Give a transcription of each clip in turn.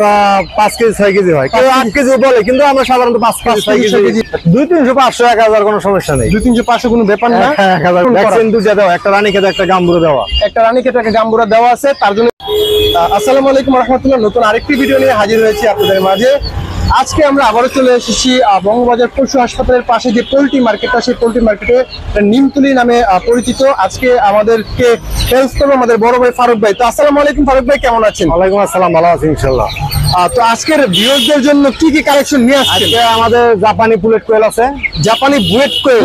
5 KG 6 KG হয়, কেউ 8 KG বলে, কিন্তু আমরা সাধারণত 5 কেজি 6 কেজি 200 300 500 1000 কোনো সমস্যা নেই। 200 500 কোনো ব্যাপার না। 1000 ভ্যাকসিন দুটো দাও, একটা রানী খেতে একটা গাম্বুরা দেওয়া, একটা রানী খেতে একটা গাম্বুরা দেওয়া আছে তার জন্য। আসসালামু আলাইকুম ওয়া রাহমাতুল্লাহ, নতুন আরেকটি ভিডিও নিয়ে হাজির হয়েছি আপনাদের মাঝে। আজকে আমরা আবারও চলে এসেছি বঙ্গবাজার পশু হাসপাতালের পাশে যে পোল্ট্রি মার্কেটটা, সেই পোল্ট্রি মার্কেটে নিমতলি নামে পরিচিত। আজকে আমাদেরকে হেল্প করবে আমাদের বড় ভাই ফারুক ভাই। তো আসসালামু আলাইকুম ফারুক ভাই, কেমন আছেন? ওয়ালাইকুম আসসালাম, ভালো আছি ইনশাআল্লাহ। তো আজকের ভিউয়ারদের জন্য কি কি কালেকশন নিয়ে আসছেন? আজকে আমাদের জাপানি পুলেট কোয়েল আছে, জাপানি বুয়েট কোয়েল,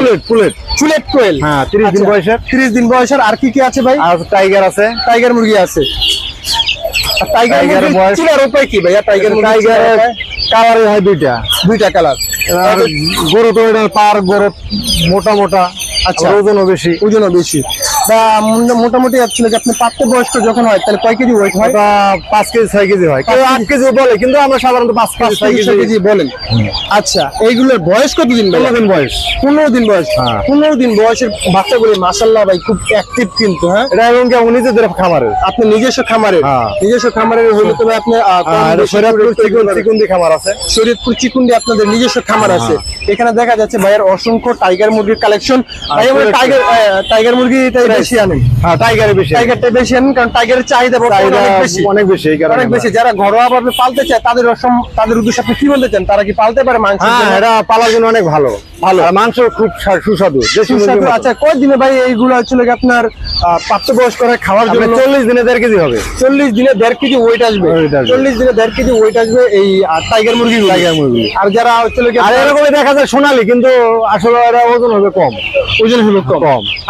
চুলেট কোয়েল, হ্যাঁ 30 দিন বয়সের। 30 দিন বয়সের। আর কি কি আছে ভাই? আর টাইগার আছে, টাইগার মুরগি আছে। টাইগার বয়স চুলার উপায় কি ভাইয়া? টাইগার টাইগারের কালার হয় দুইটা কালার। আর গরু তো এটা পার গরু মোটা মোটা, আচ্ছা ওজনও বেশি। বা মোটামুটি আসলে আপনি প্রাপ্তবয়স্ক যখন হয় তাহলে কয় কেজি ওয়েট হয়? 5 কেজি 6 কেজি হয়, কেউ 8 কেজি বলে, কিন্তু আমরা সাধারণত 5 কেজি 6 কেজি বলেন। আচ্ছা, এইগুলোর বয়স কতদিন? 15 দিন বয়স। 15 দিন বয়স। হ্যাঁ 15 দিন বয়সের বাচ্চাগুলি মাশাআল্লাহ ভাই খুব অ্যাক্টিভ কিন্তু। হ্যাঁ, এটা এবং কি নিজেদের খামারের, আপনি নিজস্ব খামারের। নিজস্ব খামারের হলে তবে আপনি চিকুন্দি খামার আছে, শরীয়তপুর চিকুন্দি আপনাদের নিজস্ব খামার আছে। এখানে দেখা যাচ্ছে ভাইয়ের অসংখ্য টাইগার মুরগির কালেকশন। ভাই আমরা টাইগার মুরগিটাই বেশি আনেন। হ্যাঁ টাইগারটাই বেশি আনেন, কারণ টাইগারের চাহিদা অনেক বেশি। অনেক বেশি। যারা ঘরোয়া ভাবে পালতে চায় তাদের উদ্দেশ্যে আপনি কি বলতে চান? তারা কি পালতে পারে মাংস? হ্যাঁ, এটা পালার জন্য অনেক ভালো। মাংস খুব সুস্বাদু। আচ্ছা, কয় দিনে ভাই এইগুলো আসলে আপনার প্রাপ্তবয়স্ক করে খাওয়ার জন্য? 40 দিনে 1.5 কেজি হবে। 40 দিনে 1.5 কেজি ওয়েট আসবে। 40 দিনে 1.5 কেজি ওয়েট আসবে এই টাইগার মুরগি। আর যারা আসলে এরকম দেখা যায় সোনালী, কিন্তু আসলে এরা ওজন হবে কম।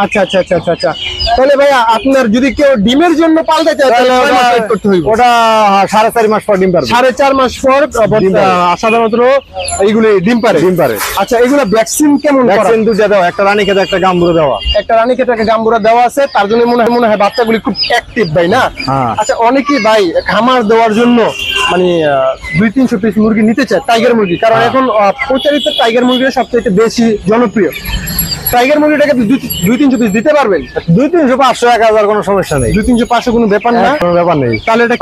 আচ্ছা। তাহলে ভাই আপনার যদি কেউ ডিমের জন্য পালতে চায় তাহলে ওটা 4.5 মাস পর ডিম পারে। 4.5 মাস পর সাধারণত এইগুলি ডিম পারে। আচ্ছা, এগুলো ভ্যাকসিন কেমন? ভ্যাকসিন দুটো দাও, একটা রানী খেতে একটা গাম্বুরা দেওয়া, একটা রানী খেতে একটা গাম্বুরা দেওয়া আছে তার জন্য মনে হয় বাচ্চাগুলি খুব অ্যাক্টিভ ভাই না? আচ্ছা, অনেকেই ভাই খামার দেওয়ার জন্য মানে 200-300 পিস মুরগি নিতে চায় টাইগার মুরগি, কারণ এখন প্রচারিত টাইগার মুরগিটা সবচেয়ে বেশি জনপ্রিয়। টাইগার মুরগিটাকে 200-300 পিস দিতে পারবেন? 200 500 1000 কোনো সমস্যা নেই। 200 500 কোনো ব্যাপার না, কোনো ব্যাপার নেই। তাহলে এটা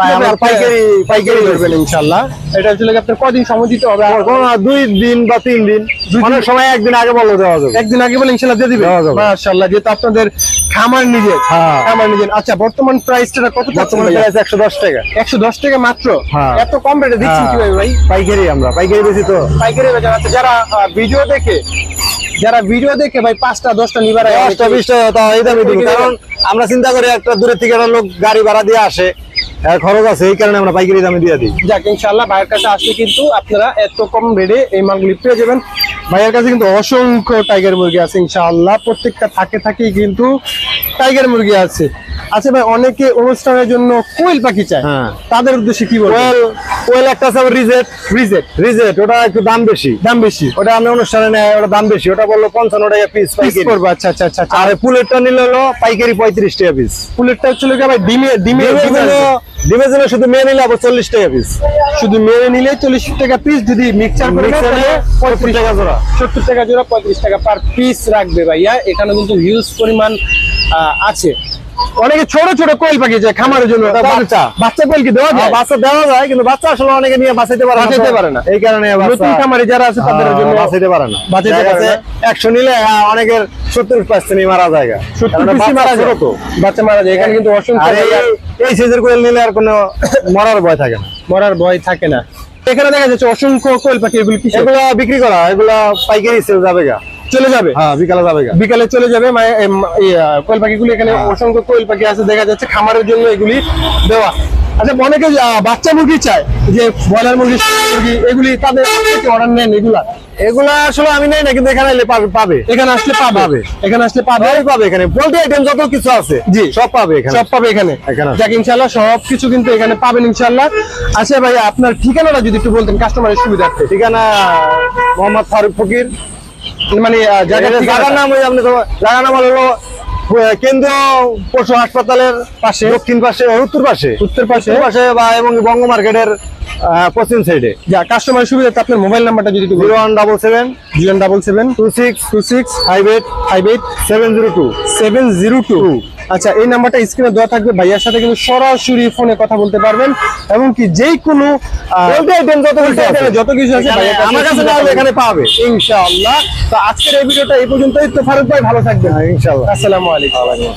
পাইকারি করবেন ইনশাআল্লাহ। এটা আসলে আপনার কদিন সময় দিতে হবে? 2 দিন বা 3 দিন, অনেক সময় একদিন আগে বলে দেওয়া যাবে। একদিন আগে বলে ইনশাআল্লাহ দিয়ে দিবেন। মাশাআল্লাহ, যেহেতু আপনাদের খামার নিজের। আচ্ছা, বর্তমান প্রাইসটা কত? বর্তমান প্রাইস 110 টাকা। 110 টাকা মাত্র? এত কম রেটে দিচ্ছেন কিভাবে ভাই? আমরা পাইকারি বেশি তো। পাইকারি বেচা। আচ্ছা, যারা ভিডিও দেখে ভাই 5টা 10টা নিবার 10টা 20টা এই দামে দিই, কারণ আমরা চিন্তা করি একটা দূরের থেকে একটা লোক গাড়ি ভাড়া দিয়ে আসে, খরচ আছে, এই কারণে আমরা পাইকারি দামে দিয়ে দিই। যাক, ইনশাআল্লাহ ভাইয়ের কাছে আসলে কিন্তু আপনারা এত কম রেটে এই মালগুলি পেয়ে যাবেন। ভাইয়ের কাছে কিন্তু অসংখ্য টাইগার মুরগি আছে ইনশাআল্লাহ, প্রত্যেকটা থাকেই কিন্তু টাইগার মুরগি আছে। আচ্ছা ভাই, অনেকে অনুষ্ঠানের জন্য কোয়েল পাখি চায়, তাদের উদ্দেশ্যে কি বলবেন? কোয়েল একটা আছে রিজেট, ওটা একটু দাম বেশি। ওটা আমরা অনুষ্ঠানে নেয়, ওটা দাম বেশি। ওটা বললো 55 টাকা পিস পাইকারি পড়বে। আচ্ছা। আর পুলেটটা নিলে হলো পাইকারি 35 টাকা পিস। পুলেটটা হচ্ছে ভাই ডিমের জন্য শুধু মেয়ে নিলে আবার 40 টাকা পিস। শুধু মেয়ে নিলে 40 টাকা পিস, যদি মিক্সচার করে 70 টাকা জোড়া। 70 টাকা জোড়া, 35 টাকা পার পিস রাখবে ভাইয়া। এখানে কিন্তু হিউজ পরিমাণ আছে। অনেকে ছোট ছোট কোয়েল পাখি যায় খামারের জন্য, বাচ্চা কোয়েল কি দেওয়া যায়? বাচ্চা দেওয়া যায়, কিন্তু বাচ্চা আসলে অনেকে নিয়ে বাঁচাইতে পারে না। এই কারণে নতুন খামারে যারা আছে তাদের জন্য বাঁচাইতে পারে না। 100 নিলে অনেকের 70% মারা যায়। 70% মারা যায়, বাচ্চা মারা যায়। এখানে কিন্তু অসংখ্য এই সাইজের কোয়েল নিলে আর কোনো মরার ভয় থাকে না। এখানে দেখা যাচ্ছে অসংখ্য কোয়েল পাখি। এগুলো বিক্রি করা, এগুলো পাইকারি সেল চলে যাবে। বিকালে চলে যাবে কোয়েল পাখিগুলি। এখানে অসংখ্য কোয়েল পাখি আছে, দেখা যাচ্ছে খামারের জন্য এগুলি দেওয়া। আচ্ছা, অনেকে বাচ্চা মুরগি চায়, যে ব্রয়লার মুরগি এগুলি, তাদের অর্ডার নেন? এগুলা আসলে আমি নেই না, কিন্তু এখানে পাবে। এখানে আসলে পাবে। এখানে পোল্ট্রি আইটেম যত কিছু আছে সব পাবে এখানে। যাক, ইনশাআল্লাহ সবকিছু কিন্তু এখানে পাবেন ইনশাআল্লাহ। আচ্ছা ভাই, আপনার ঠিকানাটা যদি একটু বলতেন কাস্টমারের সুবিধার্থে। ঠিকানা মোহাম্মদ ফারুক ফকির, মানে জায়গার নাম হলো কেন্দ্রীয় পশু হাসপাতালের পাশে, দক্ষিণ পাশে, উত্তর পাশে বা এবং বঙ্গ মার্কেটের পশ্চিম সাইডে। যা কাস্টমার সুবিধাতে আপনার মোবাইল নাম্বারটা যদি 0177 26 58 702। আচ্ছা, এই নাম্বারটা স্ক্রিনে দেওয়া থাকবে, ভাইয়ার সাথে কিন্তু সরাসরি ফোনে কথা বলতে পারবেন এবং কি যেই কোনো যত কিছু আছে আমার কাছে না হলে এখানে পাবে ইনশাআল্লাহ। তো আজকের এই ভিডিওটা এই পর্যন্তই। তো ফারুক ভাই ভালো থাকবেন। ইনশাআল্লাহ। আসসালামু আলাইকুম।